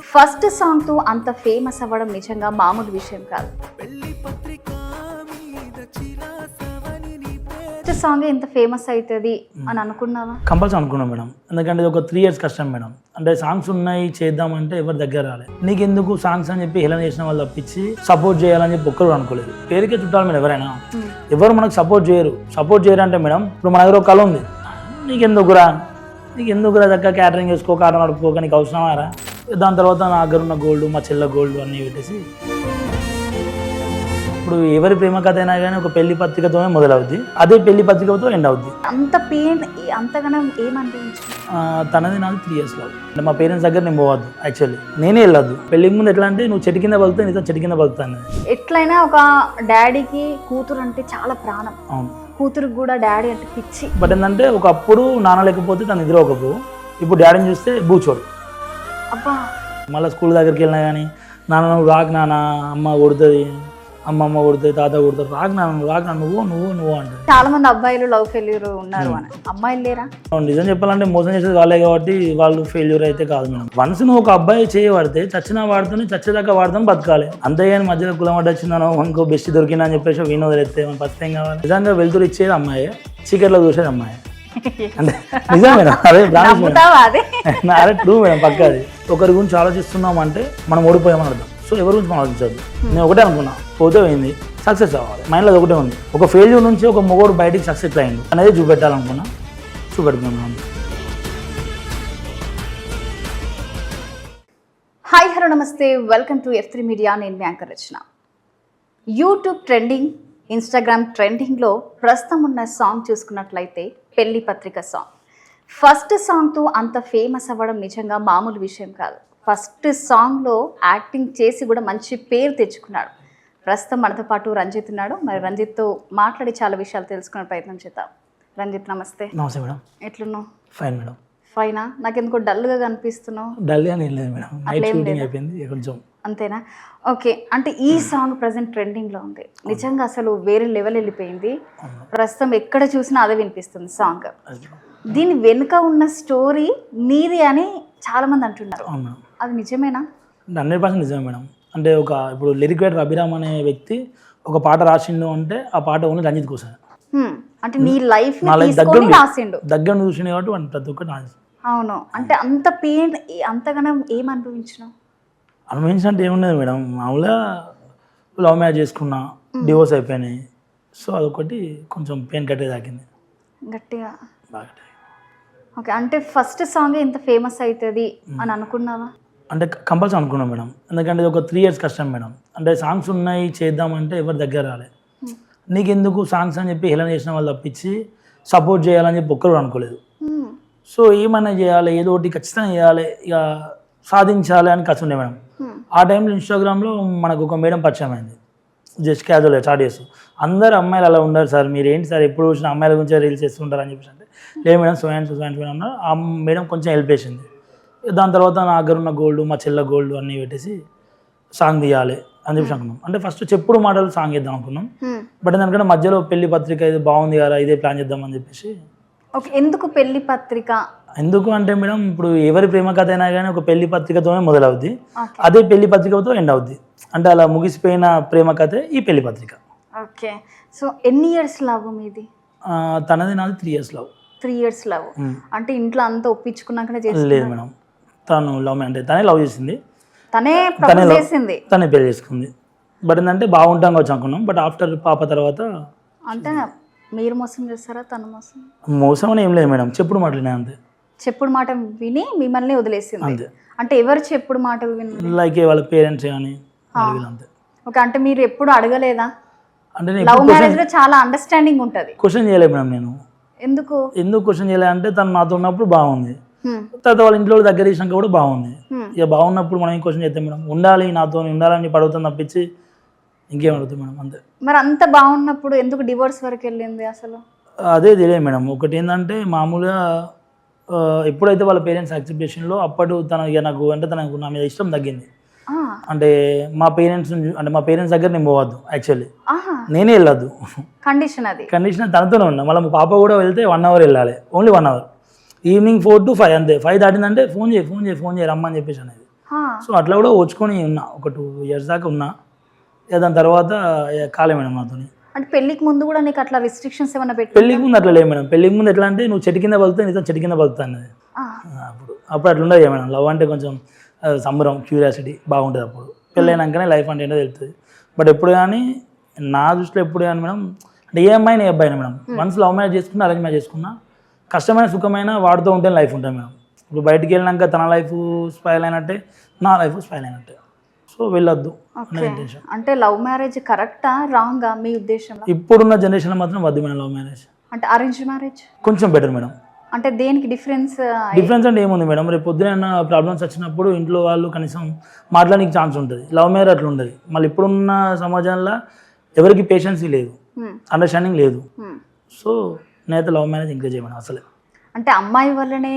First song తో అంత famous అవ్వడం నిజంగా మామూలు విషయం కాదు. ఫస్ట్ సాంగ్ ఎంత ఫేమస్ అవుతుంది అని అనుకున్నావా? కంపల్సరీ అనుకున్నాం మేడం, ఎందుకంటే ఇది ఒక 3 years కష్టం మేడం. అంటే సాంగ్స్ ఉన్నాయి చేద్దామంటే ఎవరి దగ్గర రాలే. నీకెందుకు సాంగ్స్ అని చెప్పి హేళన చేసిన వాళ్ళు తప్పించి సపోర్ట్ చేయాలని చెప్పి ఒక్కరు అనుకోలేదు. పేరుకే చుట్టాలి మేడం, ఎవరైనా ఎవరు మనకు సపోర్ట్ చేయరు అంటే మేడం ఇప్పుడు మన దగ్గర ఒక కళ ఉంది, నీకెందుకురా దగ్గర క్యాటరింగ్ చేసుకో, కారం నడుపుకోక నీకు అవసరమారా. దాని తర్వాత నా దగ్గర ఉన్న గోల్డ్, మా చెల్ల గోల్డ్ అన్నీ పెట్టేసి ఇప్పుడు ఎవరి ప్రేమ కథ అయినా కానీ ఒక పెళ్లి పత్రికతోనే మొదలవుద్ది, అదే పెళ్లి పత్రికతో ఎండ్ అవుద్ది. అంత పెయిన్ అంతగానం ఏమనిపించింది? తనది నాది 3 years లవ్. అంటే మా పేరెంట్స్ దగ్గర నేను పోవద్దు, యాక్చువల్లీ నేనే వెళ్ళొద్దు. పెళ్లికి ముందు ఎట్లా అంటే నువ్వు చెట్టు కింద బతుకుతా, నీతో చెట్టు కింద బతుకుతాను. ఎట్లయినా ఒక డాడీకి కూతురు అంటే చాలా ప్రాణం. అవును, కూతురుకి కూడా డాడీ అంటే పిచ్చి. బట్ ఏంటంటే ఒకప్పుడు నాన్న లేకపోతే తను నిద్ర ఒకపు, ఇప్పుడు డాడీని చూస్తే బూచోడు. అబ్బా, మళ్ళీ స్కూల్ దగ్గరికి వెళ్ళినా కానీ నాన్న నువ్వు రాకు నాన్న, అమ్మ కొడుతుంది, అమ్మమ్మ కొడుతుంది, తాత కొడుతుంది, రాకు నాన్న నువ్వు అంటే. చాలా మంది అబ్బాయిలు లవ్ ఫెయిల్యూర్ ఉన్నారు అని, అమ్మాయిలు లేరా? నిజం చెప్పాలంటే మోసం చేసేది వాళ్ళే కాబట్టి వాళ్ళు ఫెయిల్యూర్ అయితే కాదు మేడం. వన్స్ నువ్వు ఒక అబ్బాయి చేయబడితే చచ్చినా వాడుతూనే చచ్చేదాకా వాడుతాను బతకాలి, అంతేగాని మధ్యలో కులం అడ్డు వచ్చిందనో ఇంకో బెస్ట్ దొరికిందా అని చెప్పేసి వీణ్ వదిలేస్తే మన ఫస్ట్ ఏం కావాలి? నిజంగా వెళ్తురు ఇచ్చేది అమ్మాయి, చీకట్లో చూసేది అమ్మాయి. అంటే నిజం మేడం, అదే ట్రూ మేడం, పక్కది. ఒకరి గురించి ఆలోచిస్తున్నాం అంటే మనం ఓడిపోయామని అర్థం. సో ఎవరి గురించి మనం ఆలోచించదు. నేను ఒకటే అనుకున్నా, పోతే పోయింది, సక్సెస్ అవ్వాలి, మైండ్లో ఒకటే ఉంది. ఒక ఫెయిల్యూర్ నుంచి ఒక మొగోడు బయటికి సక్సెస్ అయ్యిండు అనేది చూపెట్టాలనుకున్నా, చూపెడుతున్నాను. హాయ్ హలో నమస్తే, వెల్కమ్ టు F3 మీడియా. నేను మీ యాంకర్ రచన. యూట్యూబ్ ట్రెండింగ్, ఇన్స్టాగ్రామ్ ట్రెండింగ్లో ప్రస్తుతం ఉన్న సాంగ్ చూసుకున్నట్లయితే పెళ్లి పత్రిక సాంగ్. ఫస్ట్ సాంగ్తో అంత ఫేమస్ అవ్వడం నిజంగా మామూలు విషయం కాదు. ఫస్ట్ సాంగ్లో యాక్టింగ్ చేసి కూడా మంచి పేరు తెచ్చుకున్నాడు. ప్రస్తుతం మనతో పాటు రంజిత్ ఉన్నాడు. మరి రంజిత్తో మాట్లాడి చాలా విషయాలు తెలుసుకునే ప్రయత్నం చేద్దాం. రంజిత్ నమస్తే. నమస్తే మేడం. ఎట్లున్నావు? Fine madam. ఫైనా? నాకెందుకో డల్గా కనిపిస్తున్నావు. డల్గా ఏం లేదు మేడం, నైట్ షూటింగ్ అయిపోయింది కొంచెం. అంతేనా? ఓకే. అంటే ఈ సాంగ్ ప్రజెంట్ ట్రెండింగ్లో ఉంది, నిజంగా అసలు వేరే లెవెల్ వెళ్ళిపోయింది. ప్రస్తుతం ఎక్కడ చూసినా అదే వినిపిస్తుంది సాంగ్. దీని వెనుక ఉన్న స్టోరీ నీది అని చాలా మంది అంటున్నారు, అది నిజమేనా? 100% నిజమే మేడం. అంటే ఇప్పుడు లిరిక్ రైటర్ అభిరామ్ అనే వ్యక్తి ఒక పాట రాసిండు అంటే ఆ పాట ఓన్లీ రంజిత్ కోసం. అంటే నీ లైఫ్ రాసిండు, దగ్గర చూసిన కాబట్టి ప్రతి ఒక్కటి. అవును. అంటే అంత పెయిన్ అంతగానం ఏం అనుభవించినావు? అనుభవించినట్టు ఏమున్నది మేడం, మామూలుగా లవ్ మ్యారేజ్ చేసుకున్నా, డివోర్స్ అయిపోయినాయి. సో అదొకటి కొంచెం పెయిన్ కట్టే తాకింది గట్టిగా, బాగా. ఓకే. అంటే ఫస్ట్ సాంగ్ ఇంత ఫేమస్ అవుతుంది అని అనుకున్నావా? అంటే కంపల్సరీ అనుకున్నాం మేడం, ఎందుకంటే ఇది ఒక 3 years కష్టం మేడం. అంటే సాంగ్స్ ఉన్నాయి చేద్దామంటే ఎవరి దగ్గర రాలే. నీకెందుకు సాంగ్స్ అని చెప్పి హేళన చేసిన వాళ్ళు తప్పించి సపోర్ట్ చేయాలని చెప్పి ఒక్కరు అనుకోలేదు. సో ఏమైనా చేయాలి, ఏదో ఒకటి ఖచ్చితంగా చేయాలి, ఇక సాధించాలి అని ఖర్చు ఉండే మేడం. ఆ టైంలో ఇన్స్టాగ్రామ్లో మనకు ఒక మేడం పరిచయం అయింది, జస్ట్ క్యాజువల్గా చాట్ చేస్తూ. అందరు అమ్మాయిలు అలా ఉండరు సార్, మీరు ఏంటి సార్ ఎప్పుడు చూసిన అమ్మాయిల గురించి రీల్స్ చేస్తుంటారు అని చెప్పేసి అంటే, లేదు మేడం సో అండ్ అన్నారు. ఆ మేడం కొంచెం హెల్ప్ చేసింది. దాని తర్వాత నా దగ్గర ఉన్న గోల్డ్, మా చెల్ల గోల్డ్ అన్నీ పెట్టేసి సాంగ్ తీయాలి అని చెప్పేసి అనుకున్నాం. అంటే ఫస్ట్ చెప్పుడు మాటలు సాంగ్ చేద్దాం అనుకున్నాం, బట్ ఎందుకంటే మధ్యలో పెళ్లి పత్రిక ఇది బాగుంది కదా, ఇదే ప్లాన్ చేద్దాం అని చెప్పేసి. ఓకే. ఎందుకు పెళ్లి పత్రిక? ఎందుకు అంటే మేడం ఇప్పుడు ఎవరి ప్రేమ కథ అయినా కానీ ఒక పెళ్లి పత్రికతోనే మొదలవుద్ది, అదే పెళ్లి పత్రికతో ఎండ్ అవుద్ది. అంటే అలా ముగిసిపోయిన ప్రేమ కథే ఈ పెళ్లి పత్రిక. ఓకే. సో ఎన్ని ఇయర్స్ లవ్ మీది? తనది నాది 3 years లవ్. 3 years love. అంటే ఇంట్లో అంతా ఒప్పించుకున్నాకనే చేసింది? లేదు మేడం, తను లవ్ అంటే తనే లవ్ చేసింది, తనే ప్రపోజ్ చేసింది, తనే పెళ్లి చేసుకుంది. బట్ ఏంటంటే బాగుంటాం వచ్చి అనుకున్నాం, బట్ ఆఫ్టర్ పాప తర్వాత. అంటే మీరు మోసం చేస్తారా తను మోసం? మోసం అని ఏం లేదు మేడం, చెప్పుడు మాటలు అంతే. చెప్పుడు మాట విని మిమ్మల్ని వదిలేసింది అంతే. అంటే ఎవరు చెప్పుడు మాట విని? లైక్ వాళ్ళ పేరెంట్స్ కానీ అంతే. ఓకే. అంటే మీరు ఎప్పుడు అడగలేదా? అంటే లవ్ మ్యారేజ్ లో చాలా అండర్స్టాండింగ్ ఉంటది. క్వశ్చన్ చేయలేదు మేడం నేను. ఎందుకు క్వశ్చన్ చేయలేదు అంటే తను నాతో ఉన్నప్పుడు బాగుంది, తర్వాత వాళ్ళ ఇంట్లో దగ్గర చేసినాక కూడా బాగుంది. ఇక బాగున్నప్పుడు మనం ఏం క్వశ్చన్ చేస్తాం మేడం, నాతో ఉండాలని పడుతుంది తప్పించి ఇంకేం అడుగుతాం మేడం, అంతే. మరి అంత బాగున్నప్పుడు ఎందుకు డివోర్స్ వరకు వెళ్ళింది అసలు? అదే తెలియదు మేడం. ఒకటి ఏంటంటే మామూలుగా ఎప్పుడైతే వాళ్ళ పేరెంట్స్ యాక్సెప్టేషన్లో అప్పుడు నాకు అంటే తనకు నా మీద ఇష్టం తగ్గింది. అంటే మా పేరెంట్స్ దగ్గర నేను పోవద్దు, యాక్చువల్లీ నేనే వెళ్ళొద్దు, కండిషన్ తనతోనే ఉన్నా. మళ్ళీ మా పాప కూడా వెళ్తే 1 hour వెళ్ళాలి, ఓన్లీ 1 hour. ఈవినింగ్ 4 to 5 అంతే. 5 దాటిందంటే ఫోన్ చేయి రమ్మని చెప్పేసి అనేది. సో అట్లా కూడా ఓచుకొని ఉన్నా, ఒక 2 years దాకా ఉన్నా. దాని తర్వాత కాలే మేడం నాతో. అంటే పెళ్ళికి ముందు కూడా నీకు అట్లా రిస్ట్రిక్షన్స్ ఏమైనా పెట్టి? పెళ్ళికి ముందు అట్లా లేదు మేడం. పెళ్ళికి ముందు ఎట్లా అంటే నువ్వు చెట్టు కింద బతుకుతా, నీతో చెట్టు కింద బతుకుతా అన్నది. అప్పుడు అట్లా ఉండదు మేడం. లవ్ అంటే కొంచెం సంబరం, క్యూరియాసిటీ బాగుంటుంది అప్పుడు. పెళ్ళైనాకనే లైఫ్ అంటే ఏంటో తెలుస్తుంది. బట్ ఎప్పుడు కానీ నా దృష్టిలో ఎప్పుడు కానీ మేడం, అంటే ఏ అమ్మాయినా ఏ అబ్బాయినా మేడం, వన్స్ లవ్ మ్యారేజ్ చేసుకున్నా అరేంజ్ మ్యారేజ్ చేసుకున్నా కష్టమైన సుఖమైన వాడితో ఉంటే లైఫ్ ఉంటుంది మేడం. ఇప్పుడు బయటికి వెళ్ళినాక తన లైఫ్ స్పాయిల్ అయినట్టే, నా లైఫ్ స్పాయిల్ అయినట్టే. సో వెళ్ళొద్దు అనే ఇంటెన్షన్. అంటే లవ్ మ్యారేజ్ కరెక్టా రాంగా మీ ఉద్దేశంలో? ఇప్పుడున్న జనరేషన్లో మాత్రం వద్దు మేడం లవ్ మ్యారేజ్. అంటే అరేంజ్ మ్యారేజ్ కొంచెం బెటర్ మేడం. అంటే దేనికి డిఫరెన్స్? డిఫరెన్స్ అంటే ఏముంది మేడం, రేపు పొద్దున ప్రాబ్లమ్స్ వచ్చినప్పుడు ఇంట్లో వాళ్ళు కనీసం మాట్లాడడానికి ఛాన్స్ ఉంటుంది. లవ్ మ్యారేజ్ అట్లా ఉండదు. మళ్ళీ ఇప్పుడున్న సమాజంలో ఎవరికి పేషెన్సీ లేదు, అండర్స్టాండింగ్ లేదు. సో నేనైతే లవ్ మ్యారేజ్ ఎంకరేజ్ చేయమని అసలే. అంటే అమ్మాయి వల్లనే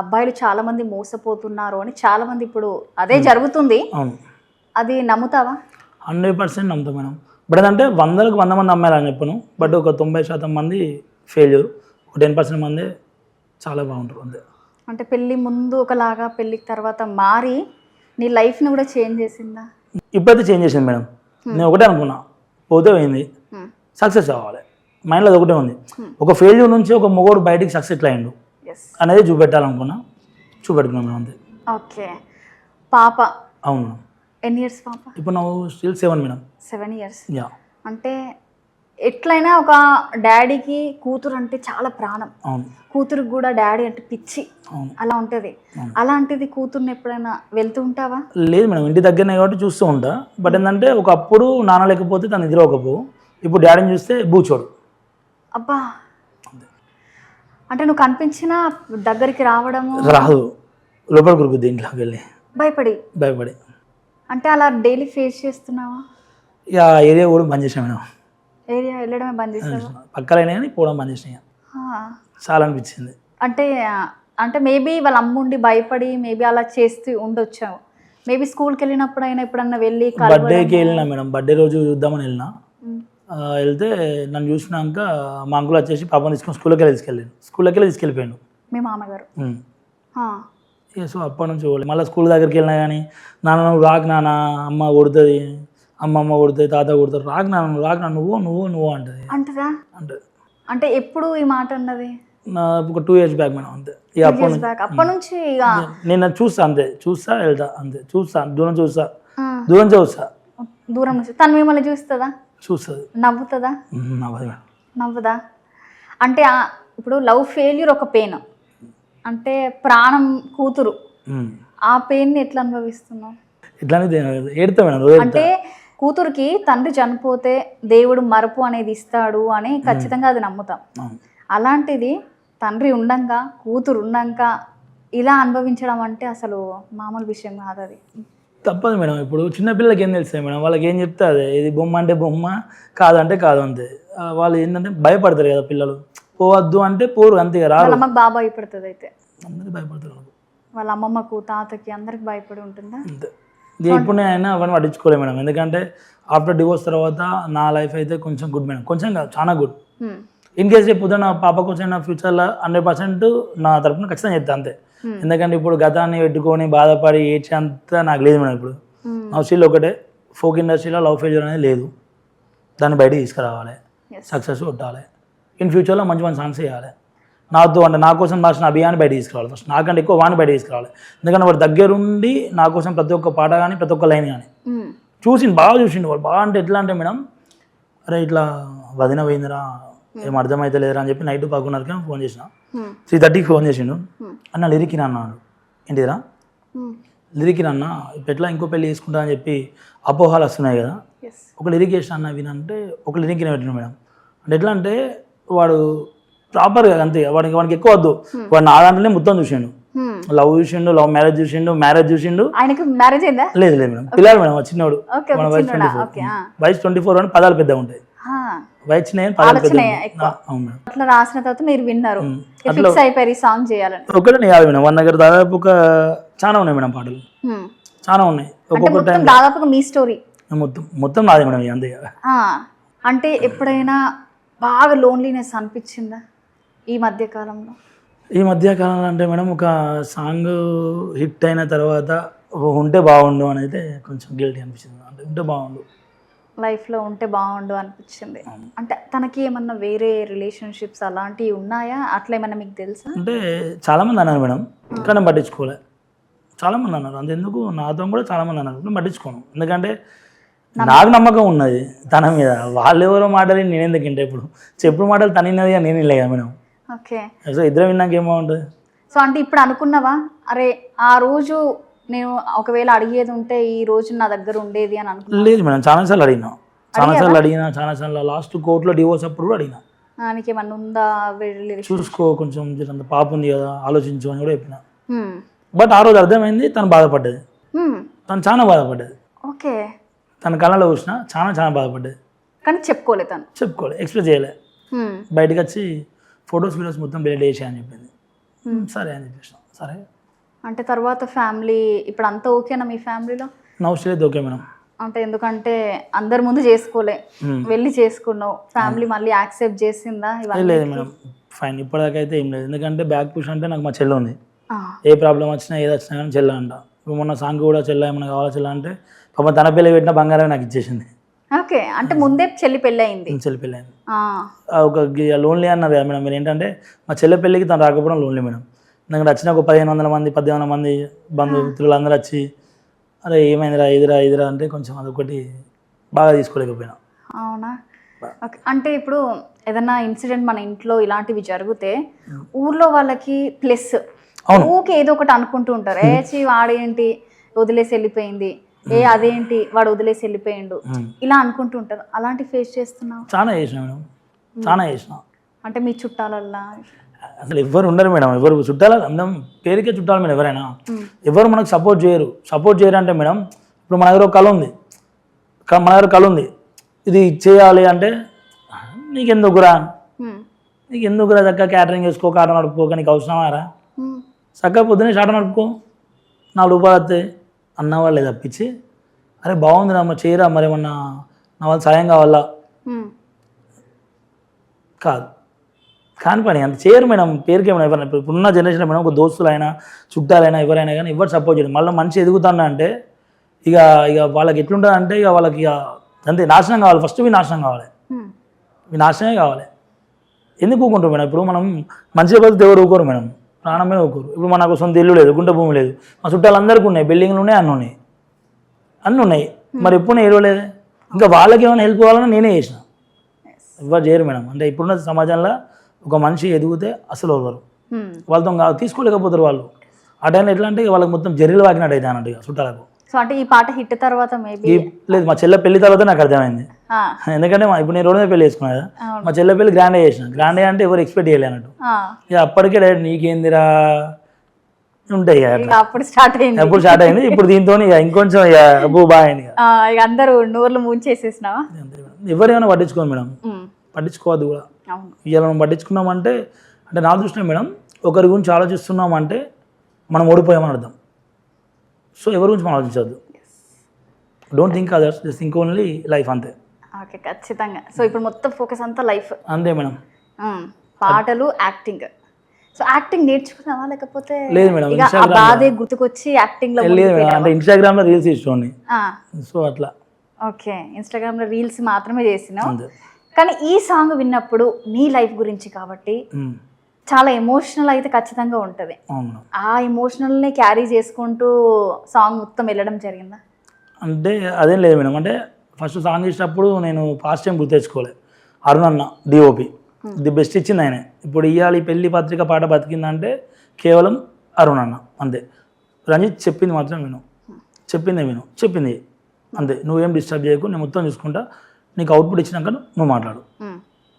అబ్బాయిలు చాలా మంది మోసపోతున్నారు అని చాలా మంది ఇప్పుడు అదే జరుగుతుంది. అవును, అది నమ్ముతావా? 100% నమ్ముతాం మేడం. బట్ అదంటే 100కి 100 మంది అమ్మాయిలు అని చెప్పను. బట్ ఒక 90% మంది ఫెయిల్యూర్, ఒక 10% మంది చాలా బాగుంటారు అంతే. అంటే పెళ్ళి ముందు ఒకలాగా పెళ్ళికి తర్వాత మారి నీ లైఫ్ని కూడా చేంజ్ చేసిందా? ఇప్పుడైతే చేంజ్ చేసింది మేడం. నేను ఒకటే అనుకున్నా, పోతే పోయింది, సక్సెస్ అవ్వాలి. మైండ్లో అది ఒకటే ఉంది. ఒక ఫెయిల్యూర్ నుంచి ఒక మొగోడు బయటికి సక్సెస్ ఎట్లా అయ్యిండు అనేది చూపెట్టాలనుకున్నా, చూపెట్టుకున్నాం మేడం అంతే. ఓకే. పాప? అవును. ఎన్ని ఇయర్స్ పాప? ఇప్పుడు నువ్వు స్టిల్ 7 మేడం. 7 years. యా. అంటే ఎట్లయినా ఒక డాడీకి కూతురు అంటే చాలా ప్రాణం. అవును. కూతురుకి కూడా డాడీ అంటే పిచ్చి. అవును. అలా ఉంటుంది. అలాంటిది కూతుర్ని ఎప్పుడైనా వెళ్తూ ఉంటావా? లేదు మేడం, ఇంటి దగ్గరనే కాబట్టి చూస్తూ ఉంటా. బట్ ఏంటంటే ఒకప్పుడు నాన్న లేకపోతే తను నిద్రపోకపో, ఇప్పుడు డాడీని చూస్తే బూచోడు. అబ్బా, అంటే నువ్వు కనిపించినా దగ్గరికి రావడము రాదు, లోపల గురుకుద్ది ఇంట్లోకి వెళ్ళి భయపడి. అంటే అలా డైలీ ఫేస్ చేస్తున్నావా? ఇక ఏరియా కూడా బంద్ చేసాం మేడం. ఏరియా వెళ్ళడమే బంద్ చేస్తావా? పక్కలైనా కానీ పోవడం బంద్ చేసినాయి. చాలా అనిపించింది. అంటే మేబీ వాళ్ళ అమ్ముండి భయపడి మేబీ అలా చేస్తూ ఉండొచ్చావు. మేబీ స్కూల్కి వెళ్ళినప్పుడు అయినా ఎప్పుడన్నా వెళ్ళి బర్త్డేకి వెళ్ళినా మేడం. బర్త్డే రోజు చూద్దామని వెళ్ళినా. వెళ్తే నన్ను చూసినాక మా అంకుల్ వచ్చేసి పాపని తీసుకొని స్కూల్లోకి వెళ్ళి తీసుకెళ్ళిపోయాడు మీ మామగారు. సో అప్పటి నుంచి మళ్ళీ స్కూల్ దగ్గరికి వెళ్ళినా కానీ నాన్న నువ్వు రాకు నాన్న, అమ్మ కొడుతుంది, అమ్మమ్మ కొడుతుంది, తాత కొడుతుంది, రాకు నాన్న నువ్వు అంటది. అంటే ఎప్పుడు ఈ మాట అన్నది? ఒక 2 years బ్యాక్ మేడం అంతే. ఇక అప్పటి నుంచి నేను చూస్తా అంతే, చూస్తా వెళ్తా అంతే, దూరం చూస్తా. దూరం నుంచి తను మిమ్మల్ని చూస్తుంది. నవ్వుతుందా? నవ్వుదా? అంటే ఇప్పుడు లవ్ ఫెయిల్యూర్ ఒక పెయిన్, అంటే ప్రాణం కూతురు, ఆ పెయిన్ ని ఎట్లా అనుభవిస్తున్నావు? అంటే కూతురికి తండ్రి చనిపోతే దేవుడు మరపు అనేది ఇస్తాడు అని ఖచ్చితంగా అది నమ్ముతాం. అలాంటిది తండ్రి ఉండంగా కూతురు ఉండంగా ఇలా అనుభవించడం అంటే అసలు మామూలు విషయం కాదు. అది తప్పదు మేడం. ఇప్పుడు చిన్నపిల్లలకి ఏం తెలుస్తాయి మేడం, వాళ్ళకి ఏం చెప్తే అదే, ఇది బొమ్మ అంటే బొమ్మ, కాదంటే కాదు అంతే. వాళ్ళు ఏంటంటే భయపడతారు కదా పిల్లలు, పోవద్దు అంటే పోరు అంతే. వాళ్ళ అమ్మకి బాగా భయపడుతుంది. అయితే అందరికి భయపడతారు, వాళ్ళ అమ్మమ్మకు తాతకి అందరికి భయపడి ఉంటుందా? అంతే. ఇప్పుడు నేను అవన్నీ పట్టించుకోలేదు మేడం. ఎందుకంటే ఆఫ్టర్ డివోర్స్ తర్వాత నా లైఫ్ అయితే కొంచెం గుడ్ మేడం, కొంచెం కాదు చాలా గుడ్. ఇన్ కేస్ రేపు నా పాప కోసం నా ఫ్యూచర్లో 100% నా తరఫున ఖచ్చితంగా చెప్తాను అంతే. ఎందుకంటే ఇప్పుడు గతాన్ని పెట్టుకొని బాధపడి ఏడ్చేంత నాకు లేదు మేడం. ఇప్పుడు నా స్టిల్ ఒకటే, ఫోక్ ఇండస్ట్రీలో లవ్ ఫెయిల్యూర్ అనేది లేదు, దాన్ని బయటికి తీసుకురావాలి, సక్సెస్ కొట్టాలి, ఇన్ ఫ్యూచర్లో మంచి మంచి సాంగ్స్ చేయాలి. నాతో అంటే నా కోసం రాసిన అభియాన్ని బయట తీసుకురావాలి. ఫస్ట్ నాకంటే ఎక్కువ వాడిని బయట తీసుకురావాలి. ఎందుకంటే వాడు దగ్గరుండి నా కోసం ప్రతి ఒక్క పాట కానీ ప్రతి ఒక్క లైన్ కానీ బాగా చూసిండు. వాడు బాగా అంటే ఎట్లా అంటే మేడం, అరే ఇట్లా వదిన పోయిందిరా, ఏం అర్థమైతే లేదురా అని చెప్పి నైట్ 11:30కి ఫోన్ చేసిన, 3:30కి ఫోన్ చేసిండు. అన్న లిరిక్ అన్నాడు. ఏంటిరా లిరిక్ అన్న, ఇప్పుడు ఎట్లా ఇంకో పెళ్ళి చేసుకుంటా అని చెప్పి అపోహాలు వస్తున్నాయి కదా, ఒక లిరిక్ చేసిన అన్న వినంటే ఒక లిరిక్ పెట్టిన మేడం. అంటే ఎట్లా అంటే వాడు ప్రాపర్గా అంతే, వాడికి ఎక్కువ వద్దు. వాడు నా దాంట్లోనే మొత్తం చూసిండు, లవ్ చూసిండు, లవ్ మ్యారేజ్ చూసిండు. ఆయనకు మ్యారేజ్ అయిందా? లేదు మేడం, పిల్లలు మేడం, చిన్నోడు. వయసు 24 అని పదాలు పెద్దగా ఉంటాయి, వయసు చిన్న పదాలు పెద్ద. అట్లా రాసిన తర్వాత మీరు విన్నారు, ఫిక్స్ అయిపోయారు ఈ సాంగ్ చేయాలని. ఒకటే కాదు మేడం, వన్ దగ్గర దాదాపు ఒక చాలా ఉన్నాయి మేడం పాటలు, చాలా ఉన్నాయి. ఒక్కొక్క టైం దాదాపుగా మీ స్టోరీ మొత్తం నాదే మేడం అంతే. అంటే ఎప్పుడైనా బాగా లోన్లీనెస్ అనిపించిందా ఈ మధ్యకాలంలో? ఈ మధ్యకాలంలో అంటే మేడం, ఒక సాంగ్ హిట్ అయిన తర్వాత ఉంటే బాగుండు అని అయితే కొంచెం గిల్టీ అనిపించింది. అంటే ఉంటే బాగుండు. లైఫ్లో ఉంటే బాగుండు అనిపించింది. అంటే తనకి ఏమన్నా వేరే రిలేషన్షిప్స్ అలాంటివి ఉన్నాయా? అట్లా ఏమన్నా మీకు తెలుసా? అంటే చాలామంది అన్నారు మేడం, కానీ పట్టించుకోలే. చాలామంది అన్నారు, అంతెందుకు నాతో కూడా చాలామంది అన్నారు, నేను పట్టించుకోను. ఎందుకంటే నాకు నమ్మకం ఉన్నది తన మీద. వాళ్ళు ఎవరో మాటలు నేను ఎందుకు వింటే, ఇప్పుడు చెప్పుడు మాటలు తన విన్నది నేను వినలేదా మేడం. ఓకే. సో ఇద్దరం విన్నాక ఏమవుతుంది. సో అంటే ఇప్పుడు అనుకున్నావా, అరే ఆ రోజు నేను ఒకవేళ అడిగేది ఉంటే ఈ రోజు నా దగ్గర ఉండేది అని అనుకున్నా? లేదు మేడం, చాలాసార్లు అడిగినా లాస్ట్ కోర్టులో డివోర్స్ అప్పుడు కూడా అడిగినా, నీకేమన్నా ఉందా చూసుకో కొంచెం జరంత పాప ఉంది కదా ఆలోచించు అని కూడా చెప్పిన. బట్ ఆ రోజు అర్థమైంది తను బాధపడ్డది. తను చాలా బాధపడ్డది. ఓకే. తన కళ్ళలో చూసిన చాలా బాధపడ్డది. కానీ చెప్పుకోలే, తను చెప్పుకోలే, ఎక్స్ప్రెస్ చేయలే. బయటకు వచ్చి ఫొటోస్ వీడియోస్ మొత్తం డిలీట్ చేసా అని చెప్పింది. సరే అని చెప్పేసిన. సరే అంటే తర్వాత ఫ్యామిలీ ఇప్పుడు అంతా ఓకేనా మీ ఫ్యామిలీలో? నవ్వులేదు. Okay madam. అంటే ఎందుకంటే అందరి ముందు చేసుకోలే, వెళ్ళి చేసుకున్నావు, ఫ్యామిలీ మళ్ళీ యాక్సెప్ట్ చేసిందా? లేదు మేడం, ఫైన్. ఇప్పటిదాకా అయితే ఏం లేదు. ఎందుకంటే బ్యాక్ పుష్ అంటే నాకు మా చెల్లె ఉంది. ఏ ప్రాబ్లం వచ్చినా ఏది వచ్చినా కానీ చెల్లె అంట. ఇప్పుడు మొన్న సాంగ్ కూడా చెల్లె ఏమైనా కావాలా చెల్లె అంటే పాపం తన పెళ్ళి పెట్టిన బంగారం నాకు ఇచ్చేసింది. ఓకే. అంటే ముందే చెల్లి పెళ్ళి అయింది. చెల్లి పెళ్ళి అయింది. ఒక లోన్లీ అన్నారు కదా మేడం మీరు. ఏంటంటే మా చెల్లె పెళ్ళికి తను రాకపోవడం లోన్లీ మేడం. ఎందుకంటే వచ్చిన ఒక 1500 మంది 1800 మంది బంధుమిత్రులు అందరూ వచ్చి అరే ఏమైందిరా ఇదిరా అంటే కొంచెం అదొకటి బాగా తీసుకోలేకపోయినా. అవునా? ఓకే. అంటే ఇప్పుడు ఏదన్నా ఇన్సిడెంట్ మన ఇంట్లో ఇలాంటివి జరిగితే ఊర్లో వాళ్ళకి ప్లస్ ఊకే ఏదో ఒకటి అనుకుంటూ ఉంటారు. వాడేంటి వదిలేసి వెళ్ళిపోయింది, అదేంటి వాడు వదిలేసి వెళ్ళిపోయిండు, ఇలా అనుకుంటూ ఉంటారు. అలాంటి ఫేస్ చేస్తున్నావు? చాలా చేసిన మేడం, చాలా చేసిన. అంటే మీ చుట్టాలల్లా అసలు ఎవరు ఉండరు మేడం. ఎవరు చుట్టాల అందరం పేరుకే చుట్టాలి మేడం. ఎవరైనా ఎవరు మనకు సపోర్ట్ చేయరు అంటే మేడం, ఇప్పుడు మన దగ్గర ఒక కళ ఉంది, ఇది చేయాలి అంటే నీకెందుకురా చక్కగా క్యాటరింగ్ చేసుకో, ఆట నడుపుకోక నీకు అవసరమారా? చక్కగా పొద్దున్నే ఆట నడుపుకో, 4 రూపాయలు వస్తాయి అన్నవాళ్ళే తప్పించి అరే బాగుంది అమ్మ చేయరా మరి ఏమన్నా నా వాళ్ళు సాయం కావాలా కాదు. కాని పని అంత చేయరు మేడం. పేరుకేమైనా ఎవరైనా ఇప్పుడున్న జనరేషన్ మేడం ఒక దోస్తులైనా చుట్టాలైనా ఎవరైనా కానీ ఎవరు సపోర్ట్ చేయడం. మళ్ళీ మంచి ఎదుగుతున్నా అంటే ఇక వాళ్ళకి ఎట్లుంటుంది అంటే ఇక వాళ్ళకి ఇక అంతే నాశనం కావాలి. ఫస్ట్ నాశనం కావాలి, నాశనమే కావాలి. ఎందుకు ఊకుంటారు మేడం? ఇప్పుడు మనం మంచిగా బతికితే ఎవరు ఊకోరు మేడం, ప్రాణమే ఊకోరు. ఇప్పుడు మనకు సొంత ఇల్లు లేదు, గుంట భూమి లేదు, మా చుట్టాలందరికీ ఉన్నాయి, బిల్డింగ్లు ఉన్నాయి, అన్నీ ఉన్నాయి. మరి ఎప్పుడు నేను ఏడవలేదు. ఇంకా వాళ్ళకి ఏమైనా హెల్ప్ కావాలన్నా నేనే చేసిన. ఎవరు చేయరు మేడం. అంటే ఇప్పుడున్న సమాజంలో ఒక మనిషి ఎదిగితే అసలు ఎవరు వాళ్ళతో తీసుకోలేకపోతారు. వాళ్ళు ఆ టైంలో ఎట్లా అంటే వాళ్ళకి మొత్తం జర్రీలు వాకినట్టు అయితే అన్నట్టు చుట్టాలకు. సో అంటే ఈ పాట హిట్ తర్వాత మేబీ లేదు, మా చెల్లె పెళ్లి తర్వాత నాకు అర్థమైంది. ఎందుకంటే ఇప్పుడు నేను రోడ్ మీద పెళ్లి చేసుకున్నా కదా, మా చెల్లె పెళ్లి గ్రాండ్ చేసిన. గ్రాండ్ అంటే ఎవరు ఎక్స్పెక్ట్ చేయలే అన్నట్టు. ఇక అప్పటికే డైరెక్ట్ నీకేందిరా ఉంటాయి అప్పుడు స్టార్ట్ అయింది. ఇప్పుడు దీంతో ఇంకొంచెం బాగా అయింది. అందరూ నోర్లు ముంచేసేసినావా? ఎవరైనా పట్టించుకోదు మేడం, పట్టించుకోవద్దు కూడా. ఇవాళ మనం పట్టించుకున్నామంటే అంటే నా దృష్టిలో మేడం ఒకరి గురించి ఆలోచిస్తున్నామంటే మనం ఓడిపోయామని అర్థం. సో ఎవరి గురించి మనం ఆలోచించద్దు. Don't think others, just think only life, అంతే. ఓకే, ఖచ్చితంగా. సో ఇప్పుడు మొత్తం ఫోకస్ అంతా లైఫ్, అంతే మేడం. పాటలు, యాక్టింగ్. సో యాక్టింగ్ నేర్చుకున్నావా లేకపోతే? లేదు మేడం, బాధే గుర్తుకొచ్చి యాక్టింగ్ లో? లేదు మేడం, అంటే ఇన్స్టాగ్రామ్ లో రీల్స్ ఇష్టం. సో అట్లా. ఓకే, ఇన్స్టాగ్రామ్ లో రీల్స్ మాత్రమే చేసినావు. కానీ ఈ సాంగ్ విన్నప్పుడు నీ లైఫ్ గురించి కాబట్టి చాలా ఎమోషనల్ అయితే ఖచ్చితంగా ఉంటుంది. ఆ ఎమోషనల్ని క్యారీ చేసుకుంటూ సాంగ్ మొత్తం వెళ్ళడం జరిగిందా? అంటే అదేం లేదు మేడం. అంటే ఫస్ట్ సాంగ్ ఇచ్చినప్పుడు నేను ఫాస్ట్ టైం గుర్తు తెచ్చుకోలేదు. అరుణ్ అన్న డిఓపి ది బెస్ట్ ఇచ్చింది ఆయన. ఇప్పుడు ఇవాళ ఈ పెళ్లి పత్రిక పాట బతికిందంటే కేవలం అరుణ్ అన్న, అంతే. రంజిత్ చెప్పింది మాత్రం చెప్పింది అంతే. నువ్వేం డిస్టర్బ్ చేయకు, నేను మొత్తం చూసుకుంటా, నీకు అవుట్పుట్ ఇచ్చినాక నువ్వు మాట్లాడు,